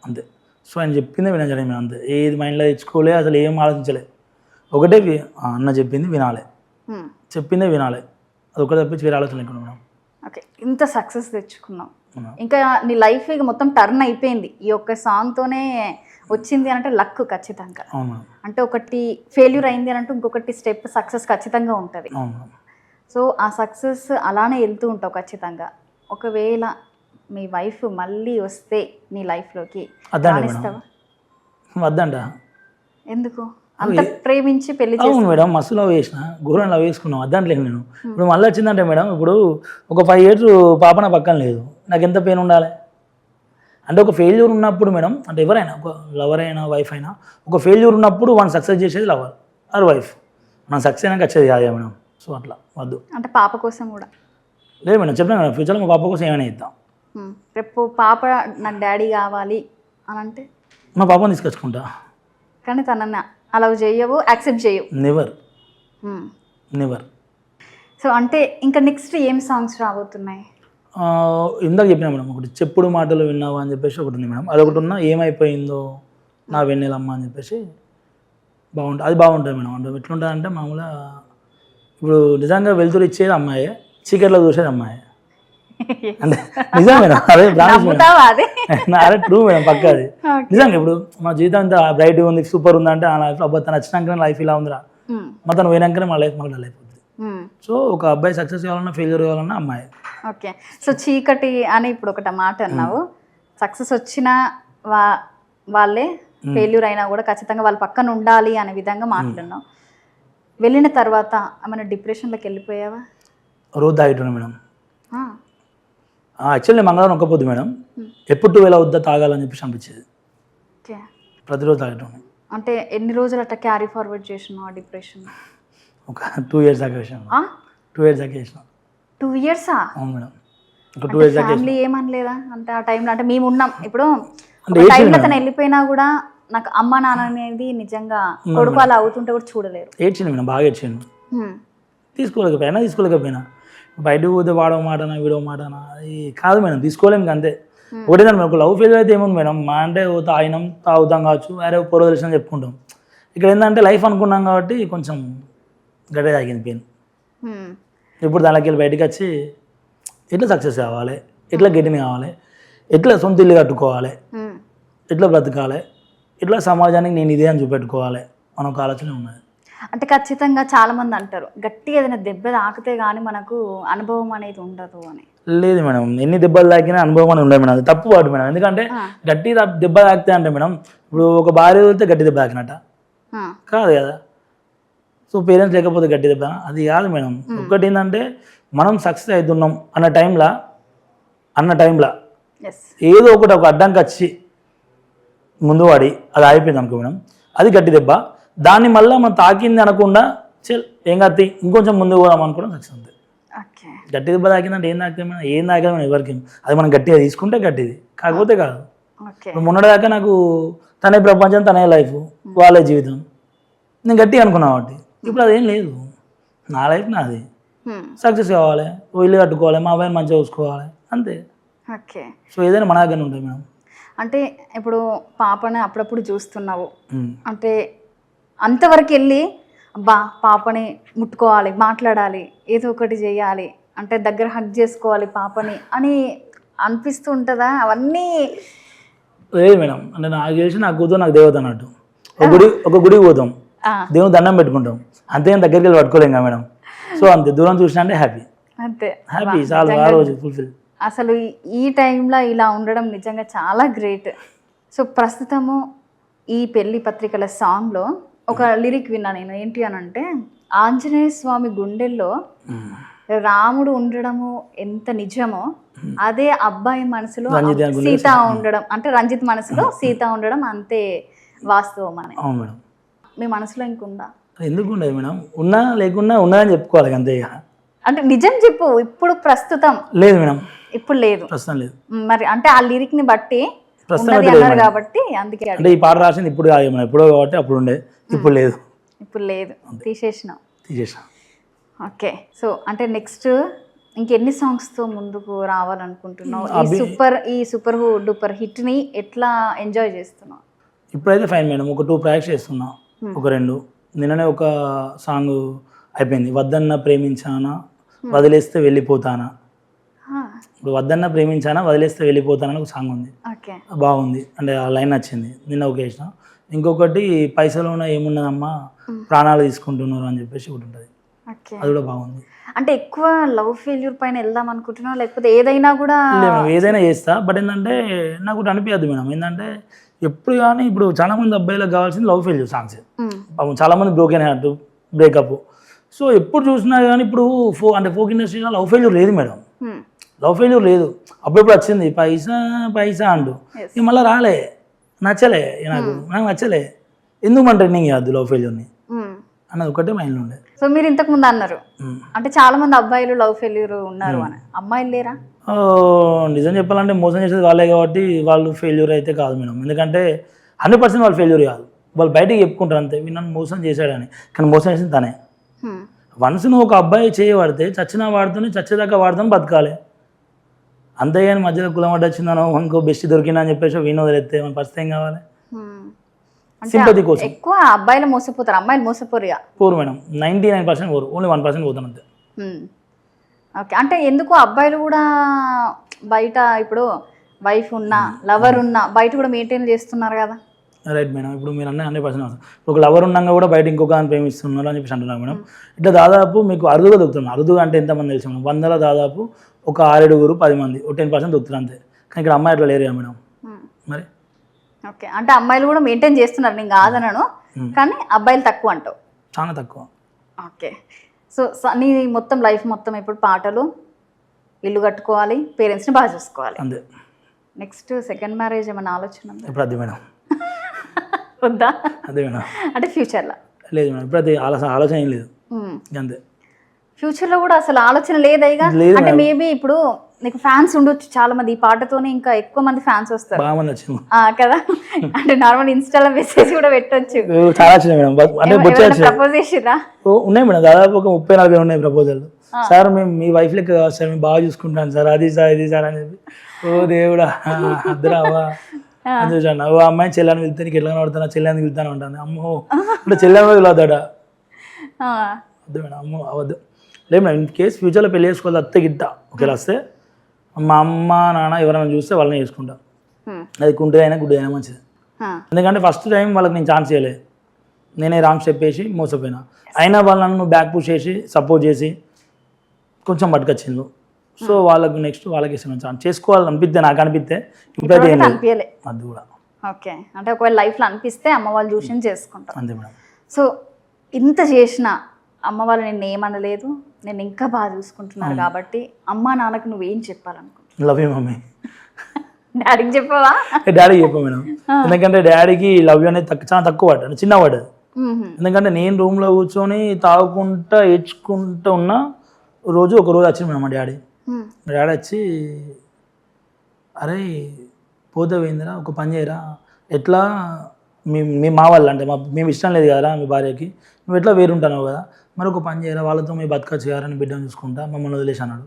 అంతే. సో ఆయన చెప్పిందే వినజలే మేము, అంతే. ఏది మైండ్లో తెచ్చుకోలే, అసలు ఏం ఆలోచించలే. ఒకటే అన్న చెప్పింది వినాలి, చెప్పిందే వినాలి, అది ఒకటి తప్పించి వేరే ఆలోచన లేకుండా మేడం. ఓకే, ఇంత సక్సెస్ తెచ్చుకున్నాం, ఇంకా నీ లైఫ్ ఇక మొత్తం టర్న్ అయిపోయింది ఈ ఒక్క సాంగ్తోనే వచ్చింది అంటే లక్ ఖచ్చితంగా. అంటే ఒకటి ఫెయిల్యూర్ అయింది అని అంటే ఇంకొకటి స్టెప్ సక్సెస్ ఖచ్చితంగా ఉంటుంది. సో ఆ సక్సెస్ అలానే వెళ్తూ ఉంటావు ఖచ్చితంగా. ఒకవేళ మీ వైఫ్ మళ్ళీ వస్తే నీ లైఫ్లోకి వద్దంట. ఎందుకు? అంత ప్రేమించి పెళ్లి అవును మేడం, మస్తు లవ్ చేసిన, ఘోరం లవ్ చేసుకున్నాం, అదాంట్లో నేను. ఇప్పుడు మళ్ళీ వచ్చిందంటే మేడం, ఇప్పుడు ఒక 5 years పాప నా పక్కన లేదు, నాకు ఎంత పెయిన్ ఉండాలి? అంటే ఒక ఫెయిల్యూర్ ఉన్నప్పుడు మేడం, అంటే ఎవరైనా ఒక లవర్ అయినా వైఫ్ అయినా ఒక ఫెయిల్యూర్ ఉన్నప్పుడు వన్ సక్సెస్ చేసేది లవర్ ఆర్ వైఫ్, మనం సక్సెస్ అయినాక వచ్చేది కాదా మేడం. సో అట్లా వద్దు. అంటే పాప కోసం కూడా లేదు మేడం, చెప్పినా మేడం, ఫ్యూచర్లో మా పాప కోసం ఏమైనా ఇద్దాం. రేపు పాప నాకు డాడీ కావాలి అని అంటే మా పాపని తీసుకొచ్చుకుంటా. కానీ తనని అలౌ చేయవు, యాక్సెప్ట్ చేయవు. Never never. సో అంటే ఇంకా నెక్స్ట్ ఏం సాంగ్స్ రాబోతున్నాయి? ఇందాక చెప్పినా మేడం, ఒకటి చెప్పుడు మాటలు విన్నావా అని చెప్పేసి ఒకటి ఉంది మేడం, అదొకటి ఉన్నా ఏమైపోయిందో నా వెన్నెలమ్మ అని చెప్పేసి బాగుంటుంది, అది బాగుంటుంది మేడం. అంటే ఎట్లుంటుంది అంటే మామూలుగా ఇప్పుడు నిజంగా వెలుతురు ఇచ్చేది అమ్మాయి, చీకట్లో చూసేది అమ్మాయి. అంటే నిజం మేడం, అదే అదే ట్రూ మేడం, పక్క అది నిజంగా. ఇప్పుడు మా జీవితం ఇంత బ్రైట్గా ఉంది, సూపర్ ఉందంటే ఆ లైఫ్ అబ్బాయి తను వచ్చినాకనే లైఫ్ ఇలా ఉందిరా, మా తను పోయినాకనే మా లైఫ్ మళ్ళీ డల్ అయిపోతుంది. సో ఒక అబ్బాయి సక్సెస్ కావాలన్నా ఫెయిల్యూర్ కావాలన్నా అమ్మాయి. ఓకే. సో చీకటి అని ఇప్పుడు ఒకటి మాట అన్నావు, సక్సెస్ వచ్చిన వాళ్ళే ఫెయిల్యూర్ అయినా కూడా ఖచ్చితంగా వాళ్ళ పక్కన ఉండాలి అనే విధంగా మాట్లాడినావు. వెళ్ళిన తర్వాత ఏమైనా డిప్రెషన్లోకి వెళ్ళిపోయావా? రోజు తాగేటోనే మేడం. యాక్చువల్లీ మంగళవారం ఒక్కపోద్దు మేడం, ఎప్పుడు 12 అవుద్దా తాగాలని చెప్పేసి అనిపించేది. ఓకే. ప్రతిరోజు తాగేటోనే. అంటే ఎన్ని రోజులు అట్లా క్యారీ ఫార్వర్డ్ చేసినావు ఆ డిప్రెషన్? ఒక 2 years దాకా వేసాను. 2 years దాకా వేసిన. 2 years? అవును మేడం, ఒక 2 years దాకా. ఫ్యామిలీ ఏమనలేదా అంటే ఆ టైంలో? అంటే మేము ఉన్నాం ఇప్పుడు, టైంలో తను వెళ్ళిపోయినా కూడా నాకు అమ్మ నాన్న అనేది నిజంగా కొడుకు అలా అవుతుంటే కూడా చూడలేరు. ఏడ్చింది మేడం, బాగా ఏడ్చాను. తీసుకోలేకపోయినా బయటకు పోతే వాడో మాటనా వీడో మాటనా అది కాదు మేడం, తీసుకోలేము అంతే. ఒకటే మేడం, ఒక లవ్ ఫెయిల్ అయితే ఏముంది మేడం, మా అంటే తాగినాం తాగుతాం కావచ్చు, వేరే పొరవ తెలిసిన చెప్పుకుంటాం. ఇక్కడ ఏంటంటే లైఫ్ అనుకున్నాం కాబట్టి కొంచెం గడ్డ తాగింది పెయిన్. ఇప్పుడు దానికి వెళ్ళి బయటకు వచ్చి ఎట్లా సక్సెస్ కావాలి, ఎట్లా గట్టిని కావాలి, ఎట్లా సొంత ఇల్లు కట్టుకోవాలి, ఎట్లా బ్రతకాలి, ఎట్లా సమాజానికి నేను ఇదే అని చూపెట్టుకోవాలి మన ఒక ఆలోచన ఉన్నది. అంటే ఖచ్చితంగా చాలా మంది అంటారు గట్టిగా ఏదైనా దెబ్బ తాకితే కానీ మనకు అనుభవం అనేది ఉండదు అని. లేదు మేడం, ఎన్ని దెబ్బలు తాకినా అనుభవం అని ఉండదు మేడం, అది తప్పు వాడు మేడం. ఎందుకంటే గట్టి దెబ్బ తాకితే అంటే మేడం, ఇప్పుడు ఒక భార్య వెళ్తే గట్టి దెబ్బ తాకినట్ట కాదు కదా. సో పేరెంట్స్ లేకపోతే గట్టి దెబ్బ అది కాదు మేడం. ఒకటి ఏంటంటే మనం సక్సెస్ అవుతున్నాం అన్న టైంలో ఏదో ఒకటి ఒక అడ్డంకి వచ్చి ముందు వాడి అది అయిపోయింది అనుకో మేడం, అది గట్టి దెబ్బ. దాన్ని మళ్ళీ మనం తాకింది అనకుండా ఏం కాదు ఇంకొంచెం ముందు పోదాం అనుకోవడం సక్సెస్ అంతే. గట్టి దెబ్బ తాకిందంటే ఏం తాకితే మేడం, ఏం తాకినా మనం ఎవరికి అది మనం గట్టిగా తీసుకుంటే గట్టిది, కాకపోతే కాదు. ఇప్పుడు మొన్నటిదాకా నాకు తనే ప్రపంచం, తనే లైఫ్, వాళ్ళే జీవితం, నేను గట్టిగా అనుకున్నా కాబట్టి. ఇప్పుడు అదేం లేదు, నా లైఫ్ నాది, సక్సెస్ కావాలి, ఇల్లు కట్టుకోవాలి, మా అబ్బాయిని మంచిగా చూసుకోవాలి అంతే. ఓకే. సో ఏదైనా మన దగ్గర ఉంటుంది మేడం. అంటే ఇప్పుడు పాపని అప్పుడప్పుడు చూస్తున్నావు, అంటే అంతవరకు వెళ్ళి అబ్బా పాపని ముట్టుకోవాలి, మాట్లాడాలి, ఏదో ఒకటి చేయాలి, అంటే దగ్గర హగ్ చేసుకోవాలి పాపని అని అనిపిస్తూ ఉంటుందా? అవన్నీ లేదు మేడం, అంటే నాకు తెలిసి నా కూతురు నాకు దేవత అన్నట్టు. ఒక గుడికి పోతాం, దేవుని దండం పెట్టుకుంటాం, అంతేగాని దగ్గరికి వెళ్ళి పట్టుకోలేం కదా మేడం. సో అంతే, దూరం చూసినా అంటే హ్యాపీ, అంతే హ్యాపీ చాలు, ఆ రోజు ఫుల్ఫిల్. అసలు ఈ టైంలో ఇలా ఉండడం నిజంగా చాలా గ్రేట్. సో ప్రస్తుతము ఈ పెళ్లి పత్రికల సాంగ్లో ఒక లిరిక్ విన్నా నేను, ఏంటి అని అంటే, ఆంజనేయ స్వామి గుండెల్లో రాముడు ఉండడము ఎంత నిజమో అదే అబ్బాయి మనసులో సీత ఉండడం, అంటే రంజిత్ మనసులో సీత ఉండడం అంతే వాస్తవం అని. మీ మనసులో ఇంకుందా? ఎందుకు ఉండదు మేడం, ఉన్నా లేకున్నా ఉన్నదని చెప్పుకోవాలి అంతే. అంటే నిజం చెప్పు, ఇప్పుడు ప్రస్తుతం లేదు మేడం, ఇప్పుడు లేదు, ప్రస్తుతం లేదు. మరి అంటే ఆ లిరిక్ ని బట్టి అన్నారు కాబట్టి అందుకే. అంటే ఈ పాట రాసింది ఇప్పుడు కాదు మేడం, ఎప్పుడో కాబట్టి అప్పుడు ఉండే, ఇప్పుడు లేదు, ఇప్పుడు లేదు, తీసేసిన. ఓకే. సో అంటే నెక్స్ట్ ఇంకెన్ని సాంగ్స్తో ముందుకు రావాలనుకుంటున్నావు? ఈ సూపర్ డూపర్ హిట్ని ఎట్లా ఎంజాయ్ చేస్తున్నావు? ఇప్పుడైతే ఫైన్ మేడం, ఒక 2 ప్రాక్టీస్ చేస్తున్నా, ఒక 2. నిన్ననే ఒక సాంగ్ అయిపోయింది, వద్దన్న ప్రేమించానా వదిలేస్తే వెళ్ళిపోతానా. ఇప్పుడు వద్దన్న ప్రేమించానా వదిలేస్తే వెళ్ళిపోతానని ఒక సాంగ్ ఉంది, బాగుంది, అంటే ఆ లైన్ నచ్చింది, నిన్న ఒక వేసిన. ఇంకొకటి పైసలోన ఏమున్నదమ్మా ప్రాణాలు తీసుకుంటున్నారు అని చెప్పేసి ఒకటి ఉంటుంది, అది కూడా బాగుంది. అంటే ఎక్కువ లవ్ ఫెయిల్యూర్ పైన వెళ్దాం అనుకుంటున్నావు లేకపోతే ఏదైనా కూడా? ఏదైనా చేస్తా, బట్ ఏంటంటే నాకు ఒకటి అనిపించద్దు మేడం, ఏంటంటే ఎప్పుడు కానీ ఇప్పుడు చాలామంది అబ్బాయిలకు కావాల్సింది లవ్ ఫెయిల్యూర్ సాంగ్స్. పాపం చాలామంది బ్రోకెన్ హార్ట్ బ్రేకప్. సో ఎప్పుడు చూసినా కానీ ఇప్పుడు అంటే ఫోక్ ఇండస్ట్రీలో లవ్ ఫెయిల్యూర్ లేదు మేడం, లవ్ ఫెయిల్యూర్ లేదు. అప్పుడప్పుడు వచ్చింది పైసా పైసా అంటూ, ఇక మళ్ళీ రాలే, నచ్చలే నాకు నచ్చలే, ఎందుకు మన ట్రెండింగ్ కాదు లవ్ ఫెయిల్యూర్ని అన్నది ఒకటే మైండ్లో ఉండే. సో మీరు ఇంతకు ముందు అన్నారు అంటే చాలా మంది అబ్బాయిలు లవ్ ఫెయిల్యూర్ ఉన్నారు అని, అమ్మాయిలు లేరా? నిజం చెప్పాలంటే మోసం చేసేది వాళ్ళే కాబట్టి వాళ్ళు ఫెయిల్యూర్ అయితే కాదు మేడం. ఎందుకంటే 100% వాళ్ళు ఫెయిల్యూర్ కాదు, వాళ్ళు బయటికి చెప్పుకుంటారు అంతే, నన్ను మోసం చేశాడని. కానీ మోసం చేసింది తనే. వన్స్ నువ్వు ఒక అబ్బాయి చేయబడితే చచ్చినా వాడుతూనే చచ్చేదాకా వాడుతూనే బతకాలి, అంతేగాని మధ్యలో కులం అడ్డు వచ్చిందనో ఇంకో బెస్ట్ దొరికిందని చెప్పేసి వీణ్ వదిలేస్తే మన పరిస్థితి ఏం కావాలి? సింపతి కోసం ఎక్కువ అబ్బాయిలు మోసపోతారు, అమ్మాయిలు మోసపోరు. పోరు మేడం, 99% పోరు, ఓన్లీ 1% పోతాను అంతే. ఓకే, అంటే ఎందుకు అబ్బాయిలు కూడా బయట ఇప్పుడు వైఫ్ ఉన్నా లవర్ ఉన్నా బయట కూడా మెయింటైన్ చేస్తున్నారు కదా? రైట్ మేడం, ఇప్పుడు మీరు అన్నీ 100% ఒక లవర్ ఉన్నాక కూడా బయట ఇంకొక ప్రేమిస్తున్నారు అని చెప్పేసి అంటున్నారు మేడం. ఇట్లా దాదాపు మీకు అరుదుగా దొరుకుతున్నారు. అరుదుగా అంటే ఎంతమంది తెలుసు మేడం? 100లో దాదాపు ఒక 6-7, 10 మంది, ఒక 10% దొరుకుతారు అంతే. కానీ ఇక్కడ అమ్మాయి అట్లా లేరు మేడం. మరి ఓకే, అంటే అమ్మాయిలు కూడా మెయింటైన్ చేస్తున్నారు, నేను కాదనను, కానీ అబ్బాయిలు తక్కువ అంటావు? చాలా తక్కువ. ఓకే, సో నీ మొత్తం లైఫ్ మొత్తం ఇప్పుడు పాటలు, ఇల్లు కట్టుకోవాలి, పేరెంట్స్ని బాగా చూసుకోవాలి అంతే. నెక్స్ట్ సెకండ్ మ్యారేజ్ ఏమైనా ఆలోచన ఉందా? ఇప్పుడు అది మేడం వద్దా? అదే మేడం, అంటే ఫ్యూచర్లో లేదు మేడం, ఇప్పుడు అది ఆలోచన ఏం లేదు అంతే. ఫ్యూచర్లో కూడా అసలు ఆలోచన లేదా? ఇక అంటే మేబీ ఇప్పుడు నీకు ఫ్యాన్స్ ఉండొచ్చు చాలా మంది, ఈ పాటతోనే ఇంకా ఎక్కువ మంది ఫ్యాన్స్ వస్తారు కదా, అంటే నార్మల్ ఇన్స్టాలో మెసేజ్ కూడా పెట్టొచ్చు. చాలా వచ్చినాయి మేడం, అంటే ప్రపోజ్ చేసిరా? ఉన్నాయి మేడం, దాదాపు ఒక 30-40 ఉన్నాయి ప్రపోజల్. సార్ మేము మీ వైఫ్ లెక్క కాదు సార్, మేము బాగా చూసుకుంటాను సార్, అది సార్ ఇది సార్ అని చెప్పి. ఓ దేవుడా అద్దరావా అని చూసాను. ఓ అమ్మాయి చెల్లని వెళ్తే నీకు ఎట్లా పడుతున్నా, చెల్లని వెళ్తాను ఉంటుంది. అమ్మో అంటే చెల్లెని వదిలేదాడా? వద్దు మేడం, అమ్మో అవద్దు. లేదు మేడం, ఇన్ కేసు ఫ్యూచర్లో పెళ్లి చేసుకోవాలి అత్తే గిట్ట ఒకవేళ వస్తే మా అమ్మ నాన్న ఎవరైనా చూస్తే వాళ్ళని చేసుకుంటా, అది కుంటే అయినా గుడ్డ అయినా మంచిది. ఎందుకంటే ఫస్ట్ టైం వాళ్ళకి నేను ఛాన్స్ చేయలేదు, నేనే రాంగ్ స్టెప్ వేసి మోసపోయినా. అయినా వాళ్ళు నన్ను బ్యాక్ పుష్ చేసి సపోర్ట్ చేసి కొంచెం పట్టుకొచ్చిండు. సో వాళ్ళకు నెక్స్ట్ వాళ్ళకి ఇష్టం ఛాన్స్ చేసుకోవాలని అనిపిస్తే, నాకు అనిపిస్తే ఇప్పుడైతే ఏం లేదు అది కూడా. ఓకే, అంటే ఒకవేళ లైఫ్లో అనిపిస్తే అమ్మ వాళ్ళు చూసి చేసుకుంటాం అంతే మేడం. సో ఇంత చేసిన అమ్మ వాళ్ళు నిన్ను ఏమనలేదు, నేను ఇంకా బాగా చూసుకుంటున్నారు కాబట్టి అమ్మ నాన్నకు నువ్వేం చెప్పాలనుకుంటున్నావు? Love you mummy. డాడీకి చెప్పవా? డాడీకి చెప్పా మేడం, ఎందుకంటే డాడీకి లవ్ యూ అనేది చాలా తక్కువ పడ్డాడు, చిన్న పడ్డది. ఎందుకంటే నేను రూమ్లో కూర్చొని తాగుకుంటా ఏడ్చుకుంటూ ఉన్న ఒక రోజు వచ్చింది మేడం మా డాడీ వచ్చి, అరే పోతే పోయిందిరా, ఒక పని చేయరా, ఎట్లా మీ మా వాళ్ళు అంటే మేము ఇష్టం లేదు కదరా మీ భార్యకి, నువ్వు ఎట్లా వేరుంటున్నావు కదా, మరి ఒక పని చేయరా, వాళ్ళతో మీ బతకచ్చు చేయాలని బిడ్డను చూసుకుంటా, మమ్మల్ని వదిలేసి అన్నాడు.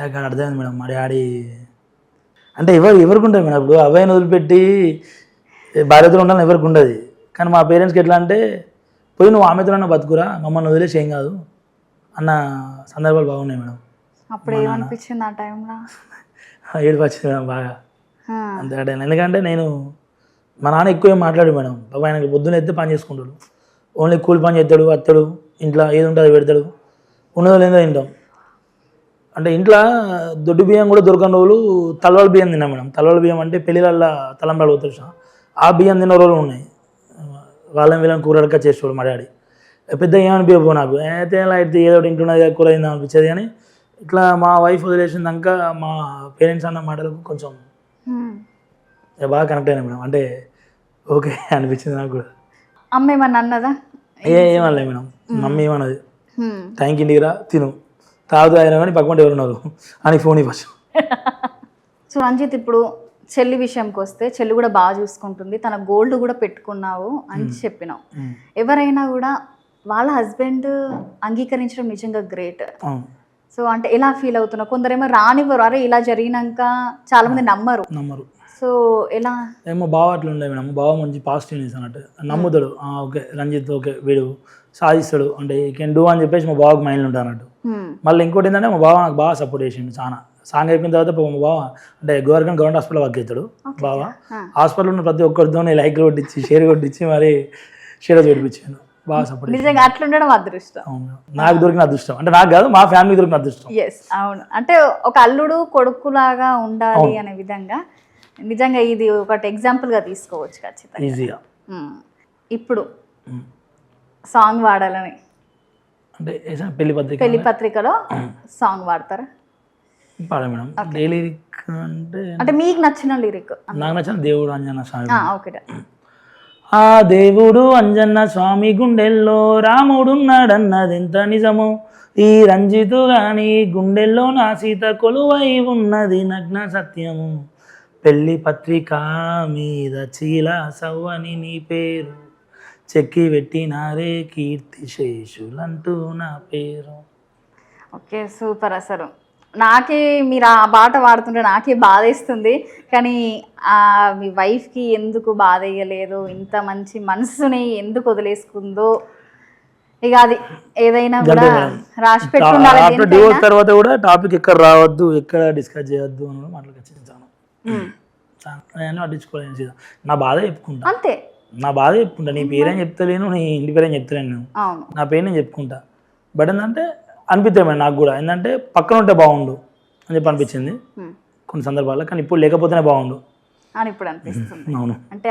అక్కడ అర్థమైంది మేడం మా డాడీ అంటే ఎవరికి ఉంటుంది మేడం. ఇప్పుడు అవ్వని వదిలిపెట్టి భార్యతో ఉండాలని ఎవరికి ఉండదు, కానీ మా పేరెంట్స్కి ఎట్లా అంటే పోయి నువ్వు ఆమెతో బతుకురా, మమ్మల్ని వదిలేసి ఏం కాదు అన్న సందర్భాలు బాగున్నాయి మేడం. అప్పుడు ఏమనిపించింది ఆ టైంలో? ఏడుపు వచ్చింది మేడం బాగా అంతే ఆ టైం. ఎందుకంటే నేను మా నాన్న ఎక్కువ ఏం మాట్లాడు మేడం, బాబా ఆయనకి పొద్దున్న ఎత్తే పని చేసుకుంటాడు, ఓన్లీ కూలి పని చేస్తాడు, వస్తాడు, ఇంట్లో ఏది ఉంటుంది పెడతాడు, ఉన్నదో లేదో తింటాం. అంటే ఇంట్లో దొడ్డు బియ్యం కూడా దొరకని రోజులు తలవాళ్ళ బియ్యం తిన్నాం మేడం. తలవాళ్ళ బియ్యం అంటే పెళ్ళిళ్ళల్లో తలంబ్రాలు పోతారు, ఆ బియ్యం తిన్న రోజులు ఉన్నాయి. వాళ్ళని వీళ్ళని కూరడక చేసేవాడు మా డాడీ. పెద్ద ఏమనిపించవు నాకు, అయితే అయితే ఏదో ఒకటి ఇంటున్నది కూర తిందాం అనిపించేది. కానీ ఇట్లా మా వైఫ్ వదిలేసినాక మా పేరెంట్స్ అన్న మాటలకు కొంచెం బాగా కనెక్ట్ అయినా మేడం, అంటే ఓకే అనిపించింది నాకు కూడా. అమ్మ ఏమన్నా అన్నదా? ఏమనలే మేడం, మమ్మీ ఏమన్నది థ్యాంక్ ఇంటికి రా తిను తాగుతూ అయినా కానీ పక్కన ఎవరున్నారు అని ఫోన్ ఫస్ట్. సో రంజిత్, ఇప్పుడు చెల్లి విషయంకి వస్తే చెల్లి కూడా బాగా చూసుకుంటుంది, తన గోల్డ్ కూడా పెట్టుకున్నావు అని చెప్పినావు. ఎవరైనా కూడా వాళ్ళ హస్బెండ్ అంగీకరించడం నిజంగా గ్రేట్. సో అంటే ఎలా ఫీల్ అవుతున్నావు? కొందరేమో రానివ్వరు, అరే ఇలా జరిగినాక చాలా మంది నమ్మరు. సో ఎలా? ఏమో బావ అట్లా ఉండే మేడం, బావ మంచి పాజిటివ్నెస్ అన్నట్టు నమ్ముతాడు. ఓకే రంజిత్ ఓకే వీడు సాధిస్తాడు అంటే కెన్ డూ అని చెప్పేసి మా బావకు మైండ్లో ఉంటాడు అన్నట్టు. మళ్ళీ ఇంకోటి ఏంటంటే మా బావ నాకు బాగా సపోర్ట్ చేసిండు చాలా. సాంగ్ అయిపోయిన తర్వాత మా బావ అంటే గవర్నమెంట్ హాస్పిటల్ వర్క్ అవుతాడు. బావ హాస్పిటల్ ఉన్న ప్రతి ఒక్కరితో లైక్ కొట్టించి షేర్ కొట్టించి మరి షేర్ పెట్టించాను. బాగా సపోర్ట్. నిజంగా అట్లా ఉండడం అదృష్టం. అవును, నాకు దొరికిన అదృష్టం, అంటే నాకు కాదు మా ఫ్యామిలీ దొరికిన అదృష్టం. అవును, అంటే ఒక అల్లుడు కొడుకులాగా ఉండాలి అనే విధంగా నిజంగా ఇది ఒకటి ఎగ్జాంపుల్గా తీసుకోవచ్చు ఖచ్చితంగా. ఈజీగా. ఇప్పుడు సాంగ్ వాడాలని అంటే పెళ్లి పత్రిక పెళ్లి పత్రికలో సాంగ్ వాడతారా? పాడా మేడం. డైలీ లిరిక్ అంటే అంటే మీకు నచ్చిన లిరిక్. నాకు నచ్చిన దేవుడు అంజన్న స్వామి. ఓకే. ఆ దేవుడు అంజన్న స్వామి గుండెల్లో రాముడున్నాడన్నది ఎంత నిజమో, ఈ రంజితు గాని గుండెల్లో నా సీత కొలువై ఉన్నది నగ్న సత్యము, పెళ్లి పత్రిక మీద చీల సవ్వని నీ పేరు, చెక్కి పెట్టినారే కీర్తి శేషులంటూ నా పేరు. Okay, super. అసలు నాకే మీరు ఆ పాట పాడుతుంటే నాకే బాధేస్తుంది, కానీ మీ వైఫ్కి ఎందుకు బాధ వేయలేదు, ఇంత మంచి మనసుని ఎందుకు వదిలేసుకుందో, ఇక అది ఏదైనా కూడా రాసి పెట్టుండాలి. డివోర్స్ తర్వాత కూడా టాపిక్ ఎక్కడ రావద్దు, ఎక్కడ డిస్కస్ చేయొద్దు అని మాటలు ఖచ్చితంగా నేను పట్టించుకోలేను. నా బాధ చెప్పుకుంటా అంతే, నా బాధ చెప్పుకుంటా. నీ పేరేం చెప్తలేను, నీ ఇంటి పేరేం చెప్తలేను, నేను నా పేరు నేను చెప్పుకుంటా. బట్ ఏంటంటే అనిపిస్తాయి మేడం నాకు కూడా, ఏంటంటే పక్కన ఉంటే బాగుండు అని చెప్పి అనిపించింది కొన్ని సందర్భాల్లో, కానీ ఇప్పుడు లేకపోతేనే బాగుండు అని ఇప్పుడు అనిపిస్తుంది. అవును. అంటే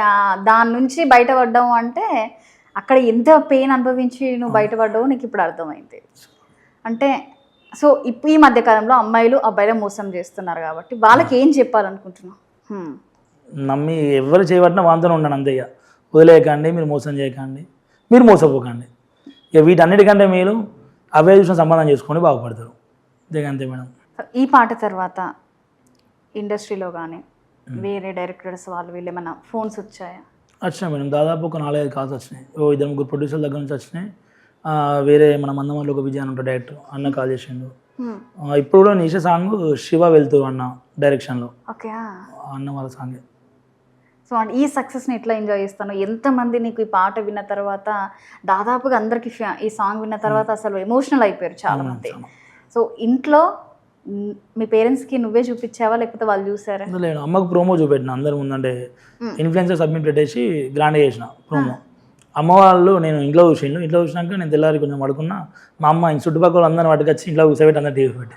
దాని నుంచి బయటపడ్డావు అంటే అక్కడ ఎంత పెయిన్ అనుభవించి నువ్వు బయటపడ్డావు నీకు ఇప్పుడు అర్థమైంది. అంటే సో ఇప్పుడు ఈ మధ్యకాలంలో అమ్మాయిలు అబ్బాయిలు మోసం చేస్తున్నారు కాబట్టి వాళ్ళకి ఏం చెప్పాలనుకుంటున్నావు? నమ్మి ఎవరు చేయబట్టినా వాంతోనే ఉన్నాను అంతే. ఇక వదిలేయకండి, మీరు మోసం చేయకండి, మీరు మోసపోకండి. ఇక వీటన్నిటికంటే మీరు అవే చూసిన సంబంధం చేసుకొని బాగుపడతారు. అంతే మేడం. ఈ పాట తర్వాత ఇండస్ట్రీలో కానీ వేరే డైరెక్టర్స్ వాళ్ళు వీళ్ళు ఏమైనా ఫోన్స్ వచ్చాయా? వచ్చినాయి మేడం, దాదాపు ఒక 4-5 కాల్స్ వచ్చినాయి. 2-3 ప్రొడ్యూసర్ల దగ్గర నుంచి వచ్చినాయి. వేరే మన మందమల్లి ఒక విజయాన్ని ఉంటాడు డైరెక్టర్, అన్న కాల్ చేసిండు. ఇప్పుడు కూడా నిషా సాంగ్ శివ వెళ్తూ అన్న డైరెక్షన్లో అన్న వాళ్ళ సాంగే. సో అండ్ ఈ సక్సెస్ని ఎట్లా ఎంజాయ్ చేస్తాను? ఎంతమంది నీకు ఈ పాట విన్న తర్వాత, దాదాపుగా అందరికి ఈ సాంగ్ విన్న తర్వాత అసలు ఎమోషనల్ అయిపోయారు చాలామంది. సో ఇంట్లో మీ పేరెంట్స్కి నువ్వే చూపించావా లేకపోతే వాళ్ళు చూసారా? లేదు, అమ్మకు ప్రోమో చూపెట్టిన అందరి ముందంటే ఇన్ఫ్లుయెన్సర్ సబ్మిట్ పెట్టేసి గ్రాండ్గా చేసిన ప్రోమో. అమ్మ వాళ్ళు నేను ఇంట్లో చూసిండు, ఇంట్లో చూసినాక నేను తెల్లారి కొంచెం పడుకున్నా. మా అమ్మ ఇంక చుట్టుపక్కల అందరిని పట్టుకొచ్చి ఇంట్లో కూర్చోబెట్టి అందరు టీవీ పెట్టి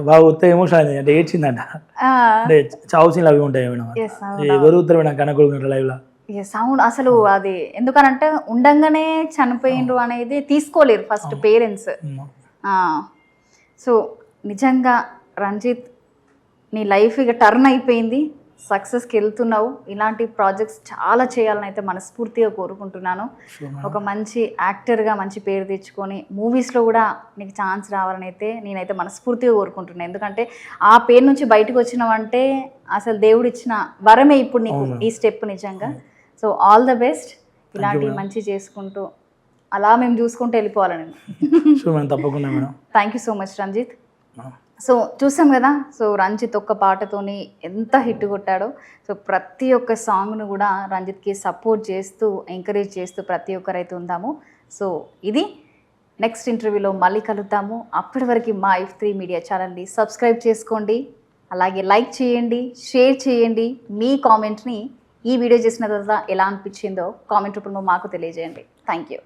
బాగా ఉత్త ఎమోషన్ అయింది. అంటే ఏడ్చిందంట. అంటే చావు సీన్లు అవి ఉంటాయి మేడం, ఎవరు ఉత్తరం మేడం కనకొడుకుంటారు లైవ్లో. సౌండ్ అసలు అది ఎందుకనంటే ఉండంగానే చనిపోయిండ్రు అనేది తీసుకోలేరు ఫస్ట్ పేరెంట్స్. సో నిజంగా రంజిత్ నీ లైఫ్ ఇక టర్న్ అయిపోయింది, సక్సెస్కి వెళ్తున్నావు. ఇలాంటి ప్రాజెక్ట్స్ చాలా చేయాలని అయితే మనస్ఫూర్తిగా కోరుకుంటున్నాను. ఒక మంచి యాక్టర్గా మంచి పేరు తెచ్చుకొని మూవీస్లో కూడా నీకు ఛాన్స్ రావాలని అయితే నేనైతే మనస్ఫూర్తిగా కోరుకుంటున్నాను. ఎందుకంటే ఆ పేరు నుంచి బయటకు వచ్చినావంటే అసలు దేవుడు ఇచ్చిన వరమే ఇప్పుడు నీకు ఈ స్టెప్ నిజంగా. సో ఆల్ ద బెస్ట్, ఇలాంటివి మంచి చేసుకుంటూ అలా మేము చూసుకుంటూ వెళ్ళిపోవాలని. తప్పకుండా madam. Thank you so much Ranjith. So చూసాం కదా, సో రంజిత్ ఒక్క పాటతోని ఎంత హిట్ కొట్టాడో. సో ప్రతి ఒక్క సాంగ్ను కూడా రంజిత్కి సపోర్ట్ చేస్తూ ఎంకరేజ్ చేస్తూ ప్రతి ఒక్కరైతే ఉందాము. సో ఇది నెక్స్ట్ ఇంటర్వ్యూలో మళ్ళీ కలుద్దాము. అప్పటి వరకు మా F3 మీడియా ఛానల్ని సబ్స్క్రైబ్ చేసుకోండి, అలాగే లైక్ చేయండి, షేర్ చేయండి. మీ కామెంట్ని ఈ వీడియో చేసిన తర్వాత ఎలా అనిపించిందో కామెంట్ రూపంలో మాకు తెలియజేయండి. Thank you.